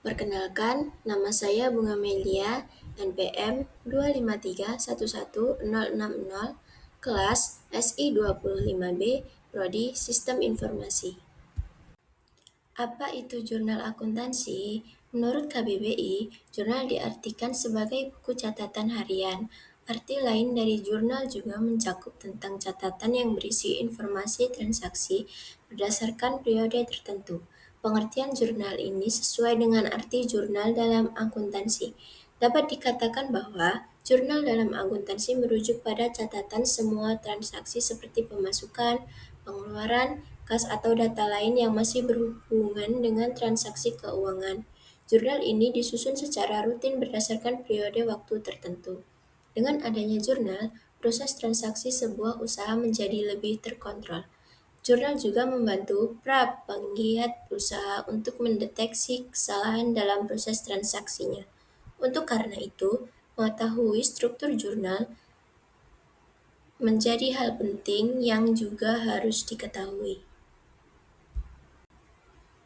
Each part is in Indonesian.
Perkenalkan, nama saya Bunga Melia, NPM 253111060, kelas SI25B, Prodi Sistem Informasi. Apa itu jurnal akuntansi? Menurut KBBI, jurnal diartikan sebagai buku catatan harian. Arti lain dari jurnal juga mencakup tentang catatan yang berisi informasi transaksi berdasarkan periode tertentu. Pengertian jurnal ini sesuai dengan arti jurnal dalam akuntansi. Dapat dikatakan bahwa jurnal dalam akuntansi merujuk pada catatan semua transaksi seperti pemasukan, pengeluaran, kas atau data lain yang masih berhubungan dengan transaksi keuangan. Jurnal ini disusun secara rutin berdasarkan periode waktu tertentu. Dengan adanya jurnal, proses transaksi sebuah usaha menjadi lebih terkontrol. Jurnal juga membantu pra-penggiat usaha untuk mendeteksi kesalahan dalam proses transaksinya. Untuk karena itu, mengetahui struktur jurnal menjadi hal penting yang juga harus diketahui.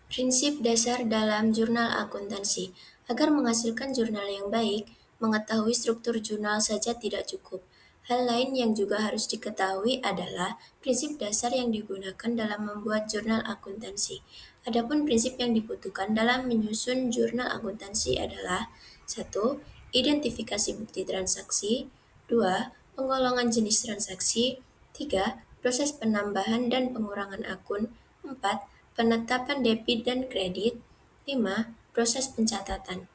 Prinsip dasar dalam jurnal akuntansi. Agar menghasilkan jurnal yang baik, mengetahui struktur jurnal saja tidak cukup. Hal lain yang juga harus diketahui adalah prinsip dasar yang digunakan dalam membuat jurnal akuntansi. Adapun prinsip yang dibutuhkan dalam menyusun jurnal akuntansi adalah: 1. Identifikasi bukti transaksi. 2. Penggolongan jenis transaksi. 3. Proses penambahan dan pengurangan akun. 4. Penetapan debit dan kredit. 5. Proses pencatatan.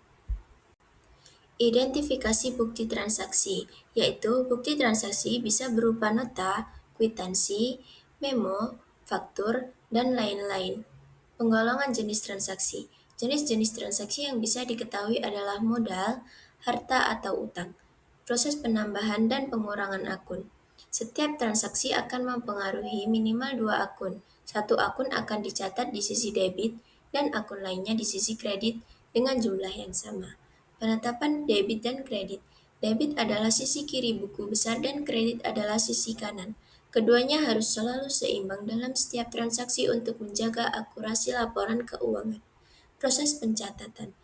Identifikasi bukti transaksi, yaitu bukti transaksi bisa berupa nota, kwitansi, memo, faktur, dan lain-lain. Penggolongan jenis transaksi. Jenis-jenis transaksi yang bisa diketahui adalah modal, harta atau utang, proses penambahan dan pengurangan akun. Setiap transaksi akan mempengaruhi minimal dua akun. Satu akun akan dicatat di sisi debit dan akun lainnya di sisi kredit dengan jumlah yang sama. Penetapan debit dan kredit. Debit adalah sisi kiri buku besar dan kredit adalah sisi kanan. Keduanya harus selalu seimbang dalam setiap transaksi untuk menjaga akurasi laporan keuangan. Proses pencatatan,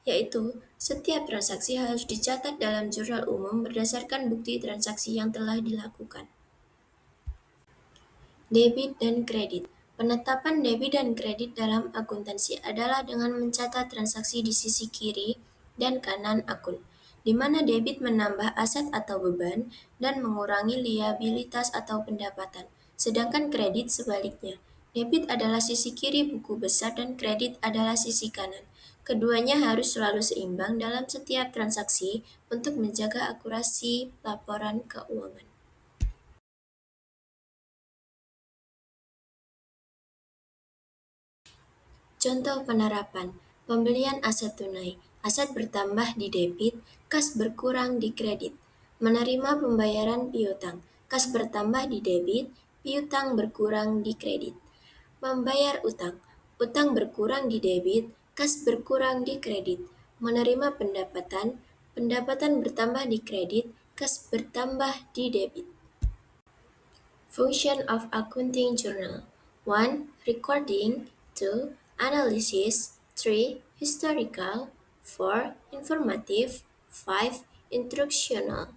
yaitu setiap transaksi harus dicatat dalam jurnal umum berdasarkan bukti transaksi yang telah dilakukan. Debit dan kredit. Penetapan debit dan kredit dalam akuntansi adalah dengan mencatat transaksi di sisi kiri dan kanan akun, di mana debit menambah aset atau beban dan mengurangi liabilitas atau pendapatan, sedangkan kredit sebaliknya. Debit adalah sisi kiri buku besar dan kredit adalah sisi kanan. Keduanya harus selalu seimbang dalam setiap transaksi untuk menjaga akurasi laporan keuangan. Contoh penerapan: pembelian aset tunai, aset bertambah di debit, kas berkurang di kredit. Menerima pembayaran piutang, kas bertambah di debit, piutang berkurang di kredit. Membayar utang, utang berkurang di debit, kas berkurang di kredit. Menerima pendapatan, pendapatan bertambah di kredit, kas bertambah di debit. Function of accounting journal: 1. Recording. 2. Analysis. 3. Historical. 4. Informative. 5. Instructional.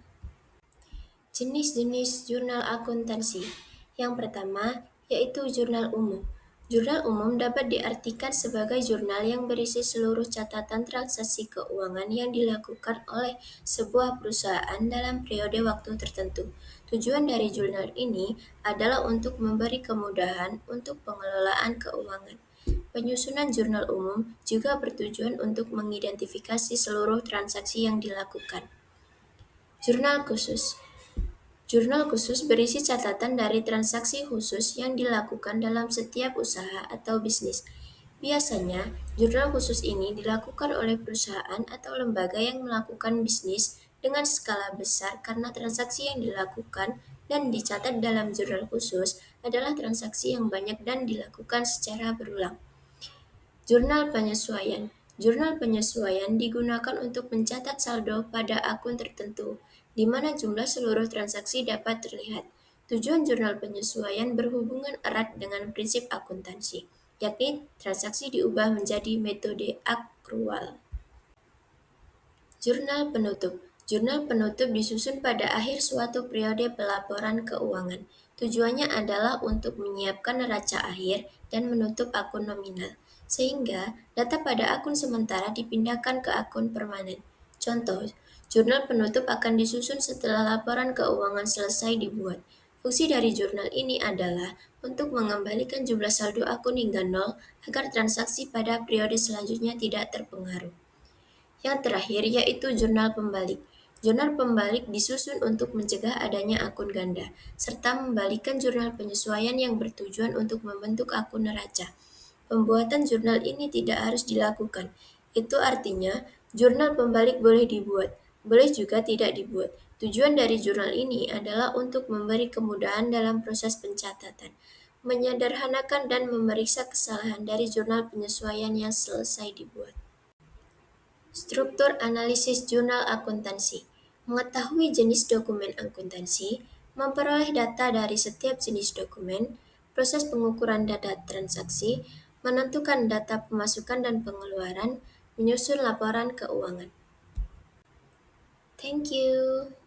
Jenis-jenis jurnal akuntansi. Yang pertama, yaitu jurnal umum. Jurnal umum dapat diartikan sebagai jurnal yang berisi seluruh catatan transaksi keuangan yang dilakukan oleh sebuah perusahaan dalam periode waktu tertentu. Tujuan dari jurnal ini adalah untuk memberi kemudahan untuk pengelolaan keuangan. Penyusunan jurnal umum juga bertujuan untuk mengidentifikasi seluruh transaksi yang dilakukan. Jurnal khusus. Jurnal khusus berisi catatan dari transaksi khusus yang dilakukan dalam setiap usaha atau bisnis. Biasanya, jurnal khusus ini dilakukan oleh perusahaan atau lembaga yang melakukan bisnis dengan skala besar karena transaksi yang dilakukan dan dicatat dalam jurnal khusus adalah transaksi yang banyak dan dilakukan secara berulang. Jurnal penyesuaian. Jurnal penyesuaian digunakan untuk mencatat saldo pada akun tertentu, di mana jumlah seluruh transaksi dapat terlihat. Tujuan jurnal penyesuaian berhubungan erat dengan prinsip akuntansi. yakni transaksi diubah menjadi metode akrual. Jurnal penutup. Jurnal penutup disusun pada akhir suatu periode pelaporan keuangan. Tujuannya adalah untuk menyiapkan neraca akhir dan menutup akun nominal, sehingga data pada akun sementara dipindahkan ke akun permanen. Contoh, jurnal penutup akan disusun setelah laporan keuangan selesai dibuat. Fungsi dari jurnal ini adalah untuk mengembalikan jumlah saldo akun hingga nol agar transaksi pada periode selanjutnya tidak terpengaruh. Yang terakhir yaitu jurnal pembalik. Jurnal pembalik disusun untuk mencegah adanya akun ganda, serta membalikan jurnal penyesuaian yang bertujuan untuk membentuk akun neraca. Pembuatan jurnal ini tidak harus dilakukan. Itu artinya, jurnal pembalik boleh dibuat, boleh juga tidak dibuat. Tujuan dari jurnal ini adalah untuk memberi kemudahan dalam proses pencatatan, menyederhanakan dan memeriksa kesalahan dari jurnal penyesuaian yang selesai dibuat. Struktur analisis jurnal akuntansi. Mengetahui jenis dokumen akuntansi, memperoleh data dari setiap jenis dokumen, proses pengukuran data transaksi, menentukan data pemasukan dan pengeluaran, menyusun laporan keuangan. Thank you.